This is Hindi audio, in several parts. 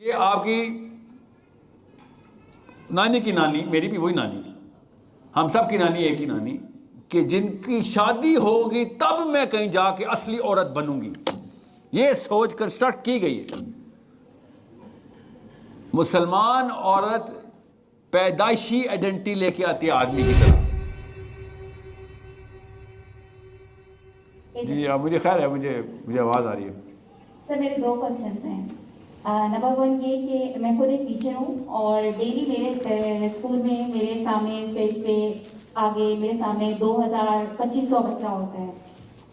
ये आपकी नानी की नानी, मेरी भी वही नानी, हम सब की नानी एक ही नानी, कि जिनकी शादी होगी तब मैं कहीं जाके असली औरत बनूंगी, ये सोच कंस्ट्रक्ट की गई है। मुसलमान औरत पैदाइशी आइडेंटिटी लेके आती है आदमी की तरह। जी आप मुझे खैर है, मुझे आवाज़ आ रही है। सर मेरे दो क्वेश्चंस हैं। नंबर वन ये कि मैं खुद एक टीचर हूँ और डेली मेरे स्कूल में मेरे सामने स्टेज पे आगे मेरे सामने 2500 बच्चा होता है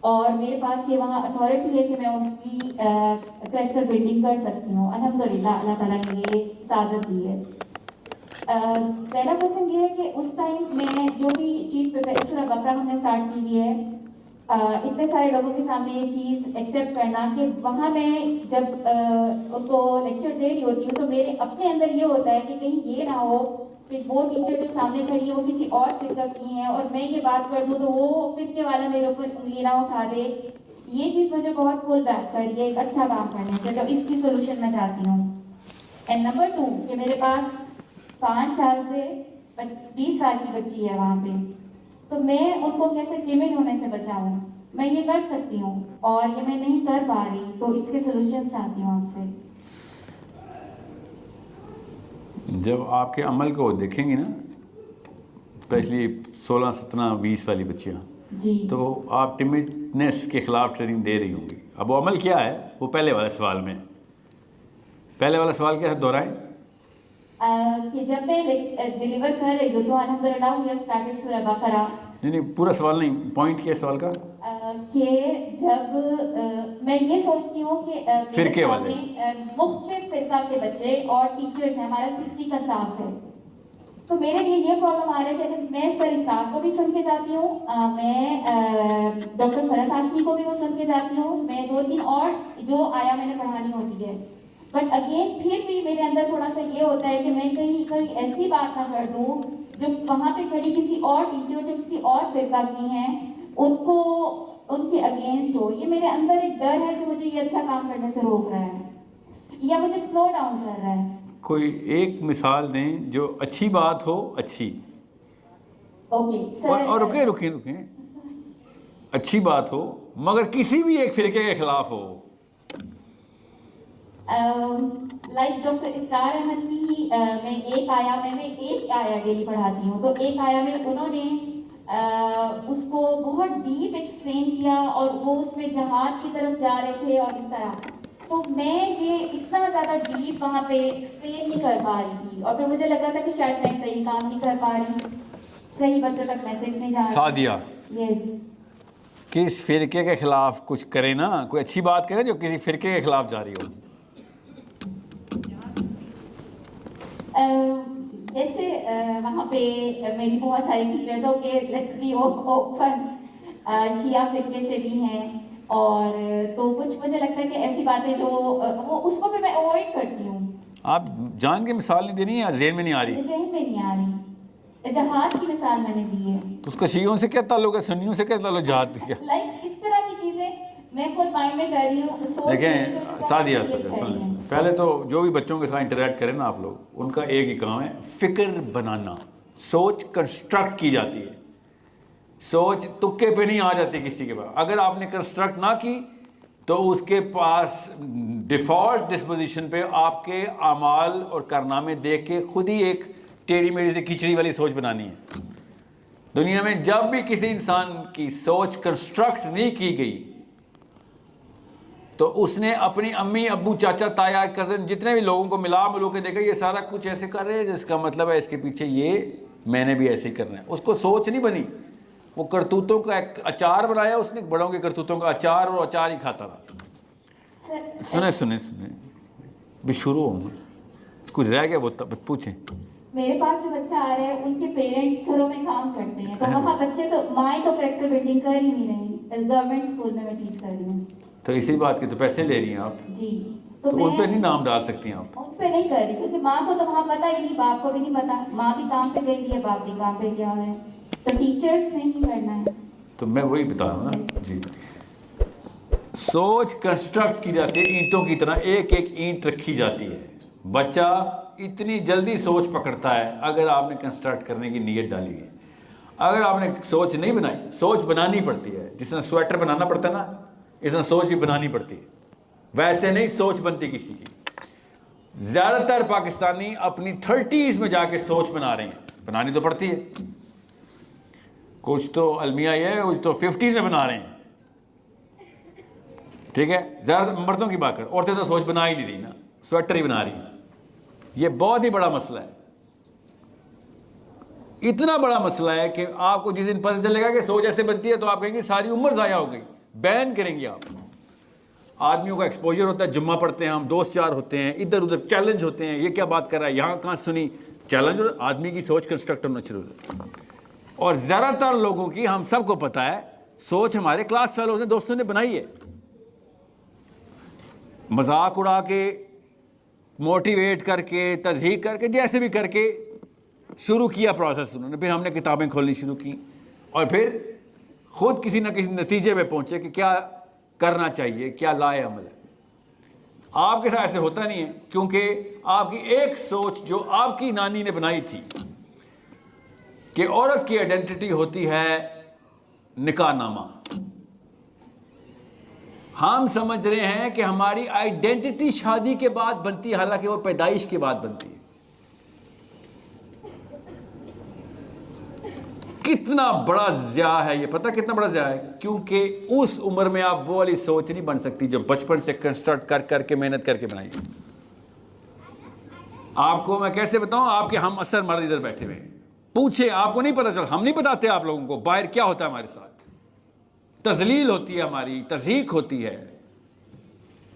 और मेरे पास ये वहाँ अथॉरिटी है कि मैं उनकी करेक्टर बिल्डिंग कर सकती हूँ। अल्हम्दुलिल्लाह अल्लाह ताला ने ये सादत दी है। पहला क्वेश्चन ये है कि उस टाइम में जो भी चीज़ पे सूरह बकरा हमने स्टार्ट की हुई है, इतने सारे लोगों के सामने ये चीज़ एक्सेप्ट करना कि वहाँ मैं जब उनको लेक्चर दे रही होती हूँ तो मेरे अपने अंदर ये होता है कि कहीं ये ना हो कि वो टीचर जो सामने खड़ी है वो किसी और फिरका की है और मैं ये बात कर दूँ तो वो फिरके वाला मेरे ऊपर उंगली ना उठा दे। ये चीज़ मुझे बहुत पुल बैक कर रही है एक अच्छा काम करने से, तो इसकी सोल्यूशन मैं चाहती हूँ। एंड नंबर टू कि मेरे पास 5 साल से 20 साल की बच्ची है वहाँ पे, तो मैं उनको कैसे टिमिड होने से बचाऊं? मैं ये कर सकती हूँ और ये मैं नहीं कर पा रही, तो इसके सॉल्यूशन चाहती हूँ आपसे। जब आपके अमल को देखेंगी ना, स्पेशली 16, 17, 20 वाली बच्चियाँ, जी तो आप टिमिडनेस के खिलाफ ट्रेनिंग दे रही होंगी। अब वो अमल क्या है, वो पहले वाले सवाल में, पहले वाला सवाल क्या है, दोहराएं। कि जब मैं डिलीवर कर रही हूँ तो अल्हम्दुलिल्लाह वी हैव स्टार्टेड सूरह बकरा। नहीं पूरा सवाल नहीं, पॉइंट क्या है सवाल का? कि जब मैं ये सोचती हूँ कि फिरके वाले मुख्तलिफ फिरका के बच्चे और टीचर्स हैं, हमारा 60 का स्टाफ है, तो मेरे लिए ये प्रॉब्लम आ रहा है कि अगर मैं सर स्टाफ को भी सुन के जाती हूँ, मैं डॉक्टर फरहत हाशमी को भी वो सुन के जाती हूँ, मैं 2-3 और जो आया मैंने पढ़ानी होती है, बट अगेन फिर भी मेरे अंदर थोड़ा सा ये होता है कि मैं कहीं ऐसी बात ना कर दूँ जो वहाँ पे खड़ी किसी और टीचर जो किसी और फिरका की हैं उनको उनके अगेंस्ट हो। ये मेरे अंदर एक डर है जो मुझे ये अच्छा काम करने से रोक रहा है या मुझे स्लो डाउन कर रहा है। कोई एक मिसाल दें जो अच्छी बात हो, अच्छी। Okay sir. और रुके अच्छी बात हो मगर किसी भी एक फिरके के खिलाफ हो। लाइक डॉक्टर इस्रार अहमद की मैंने एक आया डेली पढ़ाती हूँ, तो एक आया में उन्होंने उसको बहुत डीप एक्सप्लेन किया और वो उसमें जहाद की तरफ जा रहे थे और इस तरह, तो मैं ये इतना ज़्यादा डीप वहाँ पे एक्सप्लेन नहीं कर पा रही थी और फिर मुझे लग रहा था कि शायद मैं सही काम नहीं कर पा रही, सही बच्चों तक मैसेज नहीं जा रहा। सादिया, यस, किस फिरके के खिलाफ कुछ करे ना, कोई अच्छी बात करे जो किसी फिरके के खिलाफ जा रही हो। जैसे वहाँ पे मेरी बहुत सारी teachers, okay let's be open, Shia फिरके से भी हैं और तो कुछ मुझे लगता है कि ऐसी बातें जो वो उसको फिर मैं अवॉइड करती हूँ। आप जान के मिसाल नहीं देनी या ज़हन में नहीं आ रही? ज़हन में नहीं आ रही, जहाद की मिसाल मैंने दी है। तो उसका शियों से क्या ताल्लुक है, सुन्नियों से क्या ताल्लुक, जहाद क्या? लाइक इस तरह की चीज़ें मैं खुद माइंड में कर रही हूँ। देखें सादिया, सुन, पहले तो जो भी बच्चों के साथ इंटरेक्ट करें ना आप लोग, उनका एक ही काम है फिक्र बनाना। सोच कंस्ट्रक्ट की जाती है, सोच तुक्के पे नहीं आ जाती किसी के पास। अगर आपने कंस्ट्रक्ट ना की तो उसके पास डिफ़ॉल्ट डिस्पोजिशन पे आपके अमाल और कारनामे देख के खुद ही एक टेढ़ी मेढ़ी से खिचड़ी वाली सोच बनानी है। दुनिया में जब भी किसी इंसान की सोच कंस्ट्रक्ट नहीं की गई तो उसने अपनी अम्मी, अब्बू, चाचा, ताया, कज़न जितने भी लोगों को मिला के देखा ये सारा कुछ ऐसे कर रहे हैं जिसका मतलब है इसके पीछे ये मैंने भी ऐसे ही करना है। उसको सोच नहीं बनी, वो करतूतों का एक अचार बनाया उसने, बड़ों के करतूतों का अचार, और अचार ही खाता रहा। सुने भी शुरू हो, कुछ रह गया वो पूछें। मेरे पास जो बच्चा आ रहा है उनके पेरेंट्स घरों में काम करते हैं, तो वहाँ बच्चे तो माँ तो करेक्टर बिल्डिंग कर ही नहीं रही। गवर्नमेंट स्कूल में मैं टीच कर रही हूँ, तो इसी बात के तो पैसे ले रही हैं आप जी, तो उन पे नहीं नाम डाल सकती हैं आप? उन पे नहीं कर रही क्योंकि माँ को तो वहाँ पता ही नहीं, बाप को भी नहीं पता, माँ भी काम पे गई है, बाप भी काम पे गया हुआ है, तो टीचर्स ने ही करना है। तो मैं वही बता रहा हूँ ना जी, सोच कंस्ट्रक्ट की जाती है ईंटों की तरह, एक एक ईंट रखी जाती है। बच्चा इतनी जल्दी सोच पकड़ता है अगर आपने कंस्ट्रक्ट करने की नीयत डाली है। अगर आपने सोच नहीं बनाई, सोच बनानी पड़ती है। जिस तरह स्वेटर बनाना पड़ता है ना, इस तरह सोच भी बनानी पड़ती है। वैसे नहीं सोच बनती किसी की। ज़्यादातर पाकिस्तानी अपनी 30s में जाके सोच बना रहे हैं। बनानी तो पड़ती है, कुछ तो अलमिया है, कुछ तो 50s में बना रहे हैं। ठीक है, ज़्यादा मर्दों की बात कर, औरतें तो सोच बना ही नहीं रही ना, स्वेटर ही बना रही हैं। ये बहुत ही बड़ा मसला है। इतना बड़ा मसला है कि आपको जिस दिन पता चलेगा कि सोच ऐसे बनती है तो आप कहेंगे सारी उम्र ज़ाया हो गई, बैन करेंगे आप। आदमियों का एक्सपोजर होता है, जुम्मा पढ़ते हैं हम, दोस्त चार होते हैं, इधर उधर चैलेंज होते हैं, ये क्या बात कर रहा है, यहाँ कहाँ सुनी, चैलेंज और आदमी की सोच कंस्ट्रक्ट होना शुरू होता है। और ज़्यादातर लोगों की, हम सबको पता है, सोच हमारे क्लास फेलोज ने, दोस्तों ने बनाई है। मजाक उड़ा के, मोटिवेट करके, तज़हीक करके, जैसे भी करके शुरू किया प्रोसेस उन्होंने। फिर हमने किताबें खोलनी शुरू की और फिर खुद किसी न किसी नतीजे पे पहुंचे कि क्या करना चाहिए, क्या लाए अमल है। आपके साथ ऐसे होता नहीं है, क्योंकि आपकी एक सोच जो आपकी नानी ने बनाई थी कि औरत की आइडेंटिटी होती है निकाहनामा। हम समझ रहे हैं कि हमारी आइडेंटिटी शादी के बाद बनती है, हालांकि वो पैदाइश के बाद बनती है। कितना बड़ा ज़िया है ये, पता कितना बड़ा ज़िया है? क्योंकि उस उम्र में आप वो वाली सोच नहीं बन सकती जो बचपन से कंस्ट्रक्ट कर करके, मेहनत करके बनाई। आपको मैं कैसे बताऊं, आपके हम असर मर्द इधर बैठे हुए हैं, पूछे, आपको नहीं पता चल, हम नहीं बताते आप लोगों को बाहर क्या होता है हमारे साथ। तजलील होती है हमारी, तज़हीक होती है,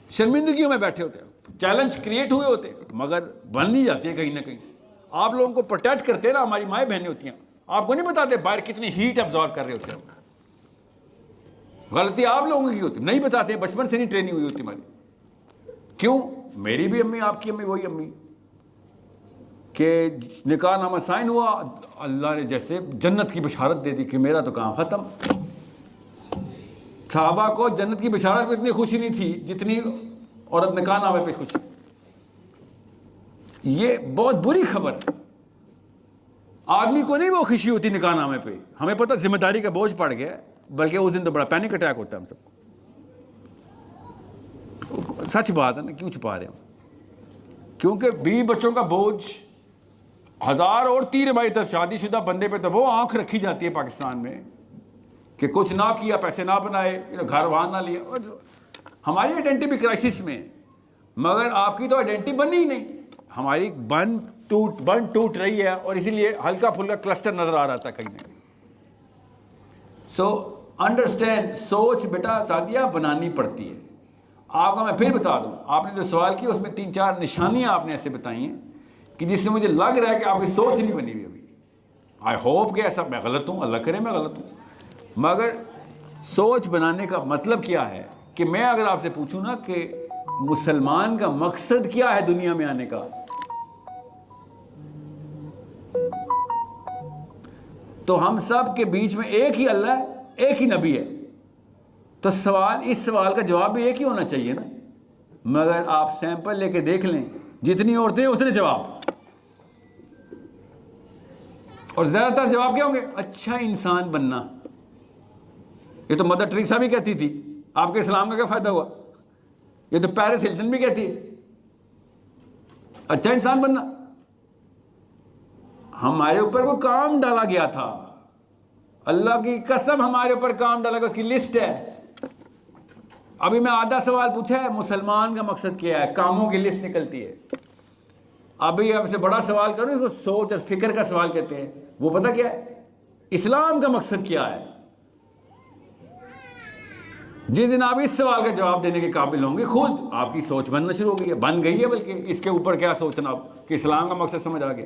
शर्मिंदगियों में बैठे होते हैं, चैलेंज क्रिएट हुए होते हैं, मगर बन नहीं जाती है कहीं ना कहीं से। आप लोगों को प्रोटेक्ट करते हैं ना, हमारी माएँ बहनें होती हैं, आपको नहीं बताते बाहर कितनी हीट एब्जॉर्ब कर रहे होते हैं। गलती आप लोगों की होती, नहीं बताते, बचपन से नहीं ट्रेनिंग हुई होती हमारी। क्यों? मेरी भी अम्मी, आपकी अम्मी वही अम्मी के निकाहनामा साइन हुआ, अल्लाह ने जैसे जन्नत की बशारत दे दी कि मेरा तो काम ख़त्म। साहबा को जन्नत की बशारत पे इतनी खुशी नहीं थी जितनी औरत निकाहनामे पे खुशी। ये बहुत बुरी खबर है। आदमी को नहीं वो खुशी होती निकाहनामे पे, हमें पता जिम्मेदारी का बोझ पड़ गया, बल्कि उस दिन तो बड़ा पैनिक अटैक होता है हम सबको। सच बात है ना, क्यों छुपा रहे हैं? क्योंकि 20 बच्चों का बोझ, 1000 और तीर भाई तरफ शादीशुदा बंदे पे तो वो आंख रखी जाती है पाकिस्तान में कि कुछ ना किया, पैसे ना बनाए, घर वहां ना लिया। और हमारी आइडेंटिटी भी क्राइसिस में है, मगर आपकी तो आइडेंटिटी बनी ही नहीं। हमारी बन टूट रही है और इसीलिए हल्का फुल्का क्लस्टर नजर आ रहा था कहीं ना कहीं। सो अंडरस्टैंड, सोच बेटा सादिया बनानी पड़ती है। आपको मैं फिर बता दूं, आपने जो सवाल किया उसमें 3-4 निशानियां आपने ऐसे बताई हैं कि जिससे मुझे लग रहा है कि आपकी सोच नहीं बनी हुई अभी। आई होप कि ऐसा, मैं गलत हूं, अल्लाह करे मैं गलत हूं, मगर सोच बनाने का मतलब क्या है कि मैं अगर आपसे पूछूं ना कि मुसलमान का मकसद क्या है दुनिया में आने का, तो हम सब के बीच में एक ही अल्लाह है, एक ही नबी है। तो सवाल, इस सवाल का जवाब भी एक ही होना चाहिए ना। मगर आप सैंपल लेके देख लें, जितनी औरतें उतने जवाब, और ज्यादातर जवाब क्या होंगे? अच्छा इंसान बनना। ये तो मदर टेरेसा भी कहती थी, आपके इस्लाम का क्या फायदा हुआ? ये तो पेरिस हिल्टन भी कहती है, अच्छा इंसान बनना। हमारे ऊपर वो काम डाला गया था, अल्लाह की कसम हमारे ऊपर काम डाला गया, उसकी लिस्ट है। अभी मैं आधा सवाल पूछा है, मुसलमान का मकसद क्या है, कामों की लिस्ट निकलती है। अभी आपसे बड़ा सवाल करूं, इसको सोच और फिक्र का सवाल कहते हैं। वो पता क्या है? इस्लाम का मकसद क्या है? जिस दिन आप इस सवाल का जवाब देने के काबिल होंगे, खुद आपकी सोच बनना शुरू हो गई है, बन गई है, बल्कि इसके ऊपर क्या सोचना आप कि इस्लाम का मकसद समझ आ गया।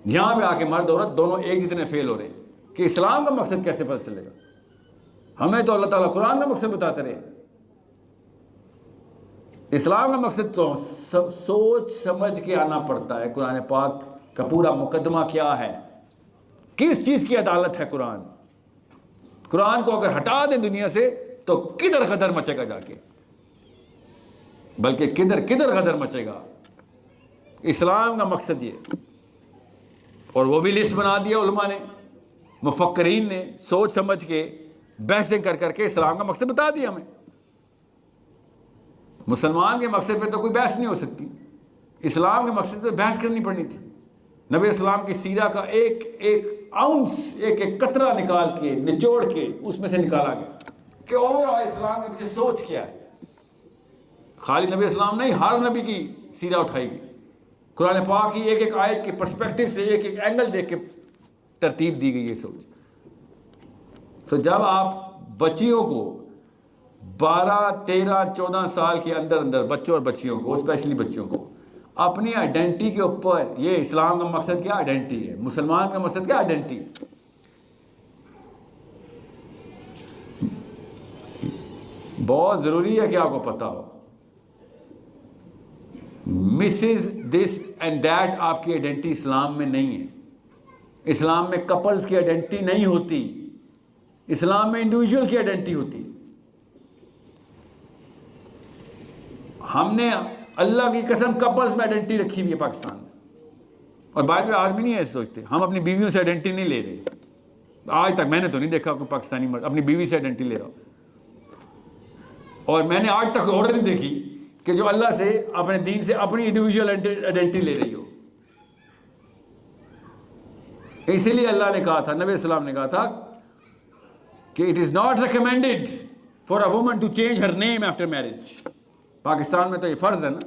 यहां पे आके मर्द औरत दोनों एक जितने फेल हो रहे हैं कि इस्लाम का मकसद कैसे पता चलेगा। हमें तो अल्लाह ताला कुरान का मकसद बताते रहे। इस्लाम का मकसद तो सोच समझ के आना पड़ता है। कुरान पाक का पूरा मुकदमा क्या है, किस चीज की अदालत है कुरान। कुरान को अगर हटा दें दुनिया से तो किधर गदर मचेगा जाके, बल्कि किधर किधर गदर मचेगा। इस्लाम का मकसद ये, और वो भी लिस्ट बना दिया उलमा ने, मुफक्करीन ने सोच समझ के बहसें कर करके इस्लाम का मकसद बता दिया हमें। मुसलमान के मकसद पे तो कोई बहस नहीं हो सकती, इस्लाम के मकसद पे बहस करनी पड़नी थी। नबी इस्लाम की सीरा का एक एक आउंस, एक एक कतरा निकाल के, निचोड़ के उसमें से निकाला गया कि ओवरऑल इस्लाम की तुझे सोच क्या है। खाली नबी इस्लाम नहीं, हर नबी की सीरा उठाई गई। कुरान पाक की एक एक आयत के पर्सपेक्टिव से एक एक एंगल देख के तरतीब दी गई है सोच। तो जब आप बच्चियों को 12, 13, 14 साल के अंदर अंदर बच्चों और बच्चियों को, स्पेशली बच्चियों को, अपनी आइडेंटिटी के ऊपर, ये इस्लाम का मकसद क्या आइडेंटिटी है, मुसलमान का मकसद क्या आइडेंटिटी है, बहुत जरूरी है कि आपको पता हो। मिसेस दिस एंड दैट आपकी आइडेंटिटी इस्लाम में नहीं है। इस्लाम में कपल्स की आइडेंटिटी नहीं होती, इस्लाम में इंडिविजुअल की आइडेंटिटी होती। हमने अल्लाह की कसम कपल्स में आइडेंटिटी रखी हुई है पाकिस्तान में, और बाद में आदमी नहीं ऐसे सोचते। हम अपनी बीवियों से आइडेंटिटी नहीं ले रहे। आज तक मैंने तो नहीं देखा कोई पाकिस्तानी मर्द अपनी बीवी से आइडेंटिटी ले रहा, और मैंने आज तक ऑर्डर नहीं देखी कि जो अल्लाह से, अपने दीन से अपनी इंडिविजुअल आइडेंटिटी ले रही हो। इसीलिए अल्लाह ने कहा था, नबी इस्लाम ने कहा था कि it is not recommended for a woman to change her name after marriage. Pakistan में तो ये फर्ज है ना,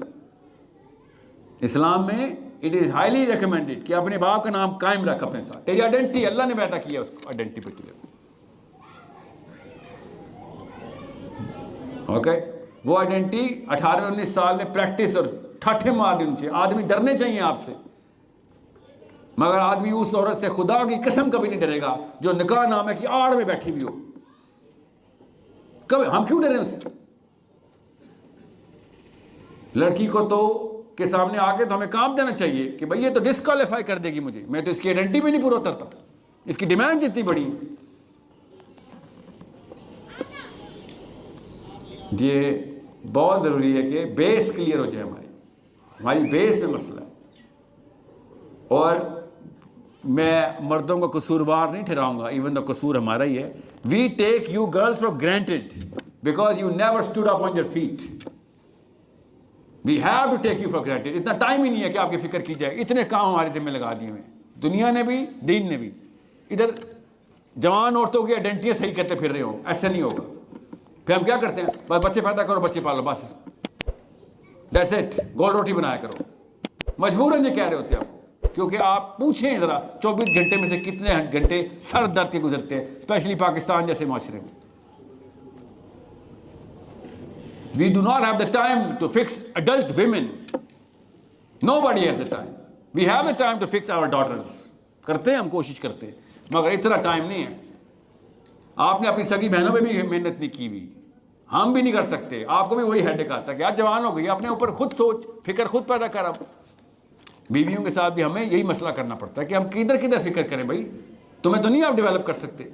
इस्लाम में इट इज हाईली रिकमेंडेड कि अपने बाप का नाम कायम रख अपने साथ। तेरी आइडेंटिटी अल्लाह ने पैदा किया, उसको आइडेंटिटी पे तुझे, ओके। वो आइडेंटिटी 18-19 साल में प्रैक्टिस और ठाठे मारने चाहिए। आदमी डरने चाहिए आपसे, मगर आदमी उस औरत से खुदा की कसम कभी नहीं डरेगा जो निकाह नामे की आड़ में बैठी हुई हो। कभी हम क्यों डरें उससे? लड़की को तो के सामने आके तो हमें काम देना चाहिए कि भाई ये तो डिस्क्वालीफाई कर देगी मुझे, मैं तो इसकी आइडेंटिटी में नहीं पूरा उतरता, इसकी डिमांड इतनी बड़ी है। ये बहुत ज़रूरी है कि बेस क्लियर हो जाए, हमारी बेस में मसला है। और मैं मर्दों को कसूरवार नहीं ठहराऊंगा, इवन तो कसूर हमारा ही है। We take you girls for granted because you never stood up on your feet. We have to take you for granted. इतना टाइम ही नहीं है कि आपकी फिक्र की जाए। इतने काम हमारे जिम्मे लगा दिए हुए, दुनिया ने भी, दीन ने भी। इधर जवान औरतों की आइडेंटिटी सही करते फिर रहे हो, ऐसा नहीं होगा। फिर हम क्या करते हैं, बस बच्चे पैदा करो, बच्चे पालो, बस दैट्स इट, गोल रोटी बनाया करो। मजबूरन ये कह रहे होते हैं आपको, क्योंकि आप पूछें ज़रा 24 घंटे में से कितने घंटे सर दर्द के गुजरते हैं, स्पेशली पाकिस्तान जैसे माशरे में। We do not have the time to fix adult women, nobody has the time. We have the time to fix our daughters. करते हैं, हम कोशिश करते हैं, मगर इतना टाइम नहीं है। आपने अपनी सगी बहनों पे भी मेहनत नहीं की हुई, हम भी नहीं कर सकते। आपको भी वही हेडेक आता है कि आज जवान हो गई, अपने ऊपर खुद सोच, फिक्र खुद पैदा कर। अब बीवियों के साथ भी हमें यही मसला करना पड़ता है कि हम किधर किधर फिक्र करें। भाई तुम्हें तो नहीं आप डेवलप कर सकते,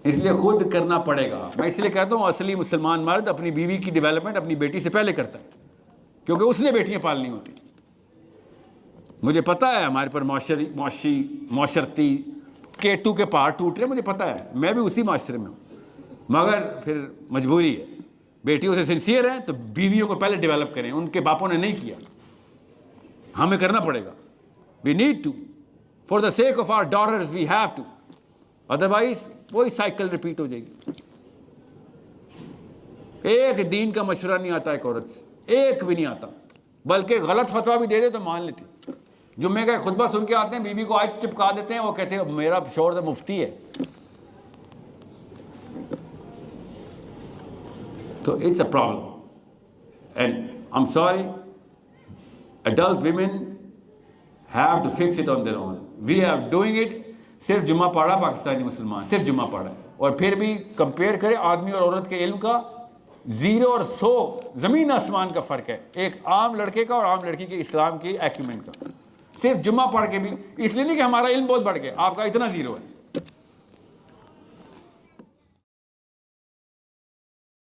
इसलिए खुद करना पड़ेगा। मैं इसलिए कहता हूँ असली मुसलमान मर्द अपनी बीवी की डेवलपमेंट अपनी बेटी से पहले करता है, क्योंकि उसने बेटियां पालनी होती। मुझे पता है हमारे पर माशरती केटू के पहाड़ टूट रहे, मुझे पता है, मैं भी उसी माशरे में हूँ, मगर फिर मजबूरी है। बेटियों से सिंसियर हैं तो बीवियों को पहले डेवलप करें, उनके बापों ने नहीं किया, हमें करना पड़ेगा। We need to, for the sake of our daughters we have to, otherwise वही साइकिल रिपीट हो जाएगी। एक दीन का मशवरा नहीं आता एक औरत से, एक भी नहीं आता, बल्कि गलत फतवा भी दे दे तो मान लेती। जुम्मे का खुतबा सुन के आते हैं, बीवी को आज चिपका देते हैं, वो कहते हैं मेरा शौहर तो मुफ्ती है। तो it's a problem and I am sorry, adult women have to fix it on their own. We are doing it। सिर्फ जुम्मा पढ़ा पाकिस्तानी मुसलमान, सिर्फ जुम्मा पढ़ा है, और फिर भी कंपेयर करें आदमी और औरत के इल्म का 0 और 100 ज़मीन आसमान का फ़र्क है, एक आम लड़के का और आम लड़की के इस्लाम की एक्यूमेंट का। सिर्फ जुम्मा पढ़ के भी, इसलिए नहीं कि हमारा इल्म बहुत बढ़ गया, आपका इतना 0 है।